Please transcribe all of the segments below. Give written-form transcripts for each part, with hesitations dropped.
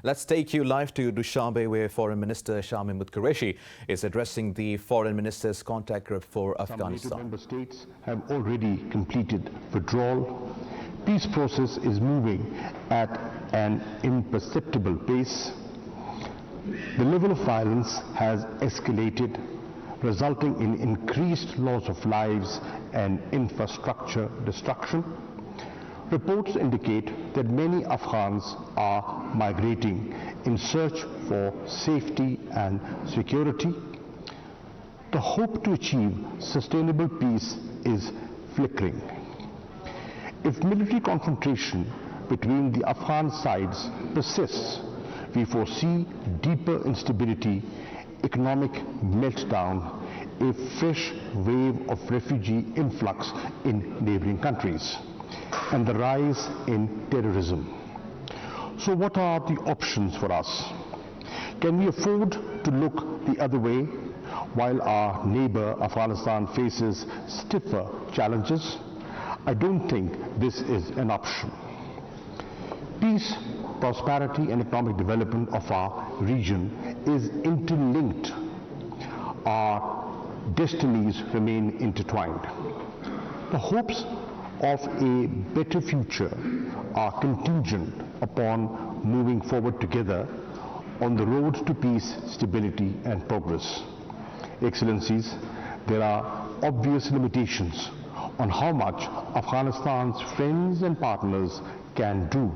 Let's take you live to Dushanbe, where Foreign Minister Shah Mehmood Qureshi is addressing the Foreign Ministers' Contact Group for Afghanistan. Some member states have already completed withdrawal. Peace process is moving at an imperceptible pace. The level of violence has escalated, resulting in increased loss of lives and infrastructure destruction. Reports indicate that many Afghans are migrating in search for safety and security. The hope to achieve sustainable peace is flickering. If military confrontation between the Afghan sides persists, we foresee deeper instability, economic meltdown, a fresh wave of refugee influx in neighboring countries, and the rise in terrorism. So what are the options for us? Can we afford to look the other way while our neighbor Afghanistan faces stiffer challenges? I don't think this is an option. Peace, prosperity and economic development of our region is interlinked. Our destinies remain intertwined. The hopes of a better future are contingent upon moving forward together on the road to peace, stability and progress. Excellencies, there are obvious limitations on how much Afghanistan's friends and partners can do.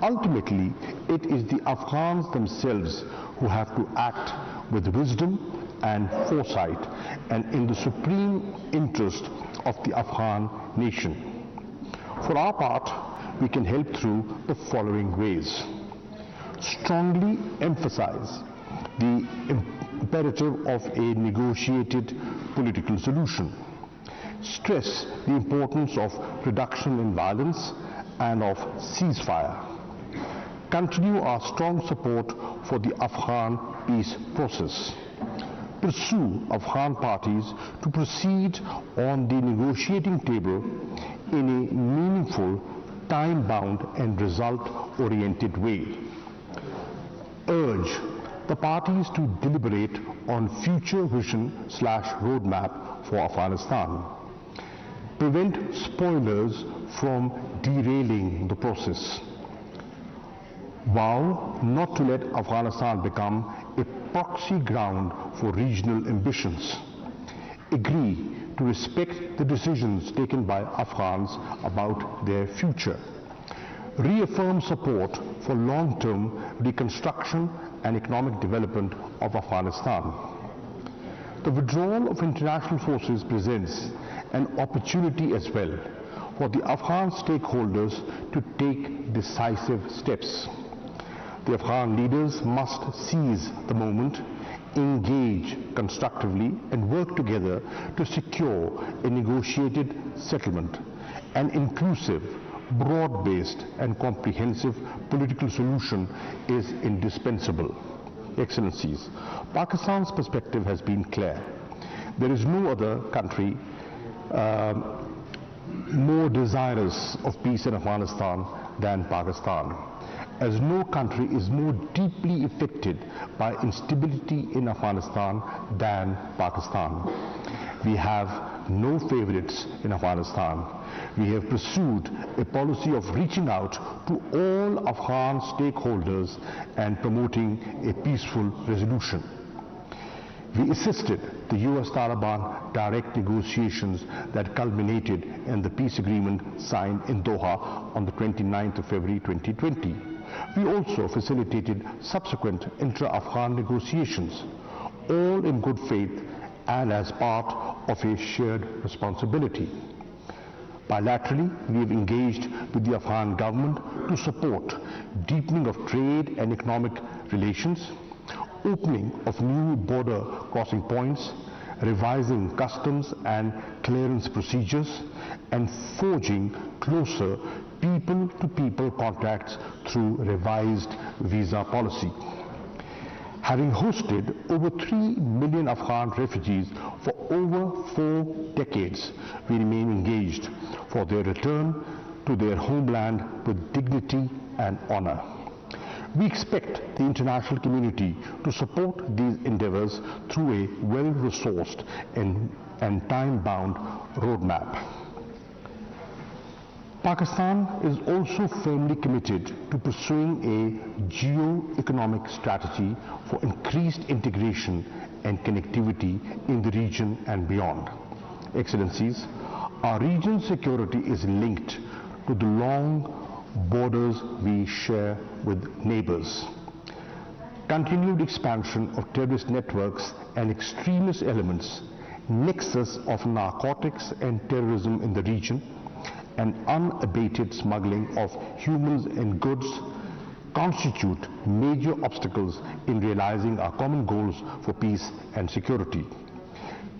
Ultimately, it is the Afghans themselves who have to act with wisdom and foresight and in the supreme interest of the Afghan nation. For our part, we can help through the following ways. Strongly emphasize the imperative of a negotiated political solution. Stress the importance of reduction in violence and of ceasefire. Continue our strong support for the Afghan peace process. Pursue Afghan parties to proceed on the negotiating table in a meaningful, time-bound and result-oriented way. Urge the parties to deliberate on future vision/roadmap for Afghanistan. Prevent spoilers from derailing the process. Vow not to let Afghanistan become a proxy ground for regional ambitions. Agree to respect the decisions taken by Afghans about their future. Reaffirm support for long-term reconstruction and economic development of Afghanistan. The withdrawal of international forces presents an opportunity as well for the Afghan stakeholders to take decisive steps. The Afghan leaders must seize the moment, engage constructively and work together to secure a negotiated settlement. An inclusive, broad-based and comprehensive political solution is indispensable. Excellencies, Pakistan's perspective has been clear. There is no other country more desirous of peace in Afghanistan than Pakistan, as no country is more deeply affected by instability in Afghanistan than Pakistan. We have no favorites in Afghanistan. We have pursued a policy of reaching out to all Afghan stakeholders and promoting a peaceful resolution. We assisted the US-Taliban direct negotiations that culminated in the peace agreement signed in Doha on the 29th of February 2020. We also facilitated subsequent intra-Afghan negotiations, all in good faith and as part of a shared responsibility. Bilaterally, we have engaged with the Afghan government to support deepening of trade and economic relations, opening of new border crossing points, revising customs and clearance procedures, and forging closer people-to-people contacts through revised visa policy. Having hosted over 3 million Afghan refugees for over 4 decades, we remain engaged for their return to their homeland with dignity and honor. We expect the international community to support these endeavors through a well-resourced and time-bound roadmap. Pakistan is also firmly committed to pursuing a geo-economic strategy for increased integration and connectivity in the region and beyond. Excellencies, our region's security is linked to the long borders we share with neighbors. Continued expansion of terrorist networks and extremist elements, nexus of narcotics and terrorism in the region, and unabated smuggling of humans and goods constitute major obstacles in realizing our common goals for peace and security.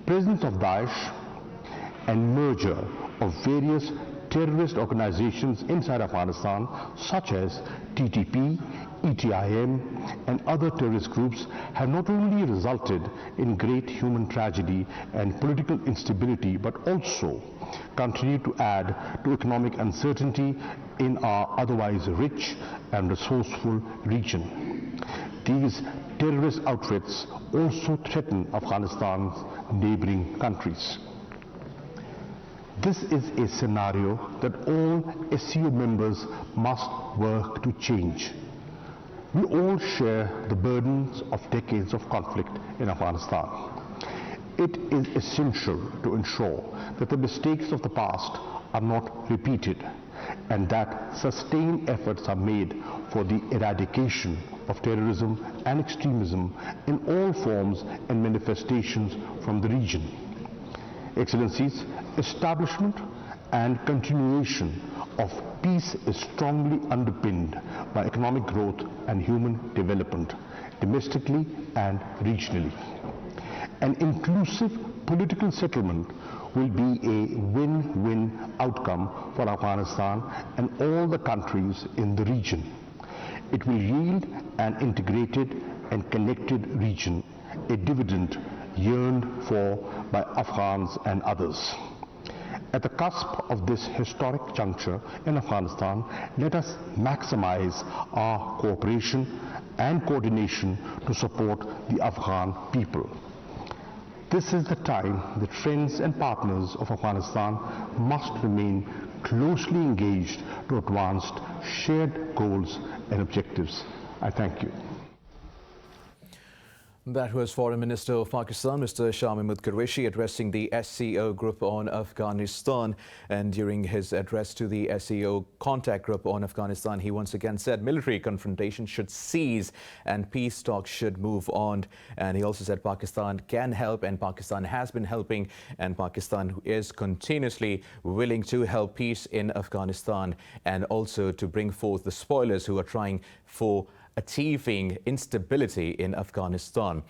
Presence of Daesh and merger of various terrorist organizations inside Afghanistan, such as TTP, ETIM, and other terrorist groups, have not only resulted in great human tragedy and political instability, but also continue to add to economic uncertainty in our otherwise rich and resourceful region. These terrorist outfits also threaten Afghanistan's neighboring countries. This is a scenario that all SCO members must work to change. We all share the burdens of decades of conflict in Afghanistan. It is essential to ensure that the mistakes of the past are not repeated and that sustained efforts are made for the eradication of terrorism and extremism in all forms and manifestations from the region. Excellencies, establishment and continuation of peace is strongly underpinned by economic growth and human development, domestically and regionally. An inclusive political settlement will be a win-win outcome for Afghanistan and all the countries in the region. It will yield an integrated and connected region, a dividend yearned for by Afghans and others. At the cusp of this historic juncture in Afghanistan, let us maximize our cooperation and coordination to support the Afghan people. This is the time that friends and partners of Afghanistan must remain closely engaged to advance shared goals and objectives. I thank you. That was Foreign Minister of Pakistan, Mr. Shah Mehmood Qureshi, addressing the SCO group on Afghanistan. And during his address to the SCO contact group on Afghanistan, he once again said military confrontation should cease and peace talks should move on. And he also said Pakistan can help and Pakistan has been helping, and Pakistan is continuously willing to help peace in Afghanistan and also to bring forth the spoilers who are trying for achieving instability in Afghanistan.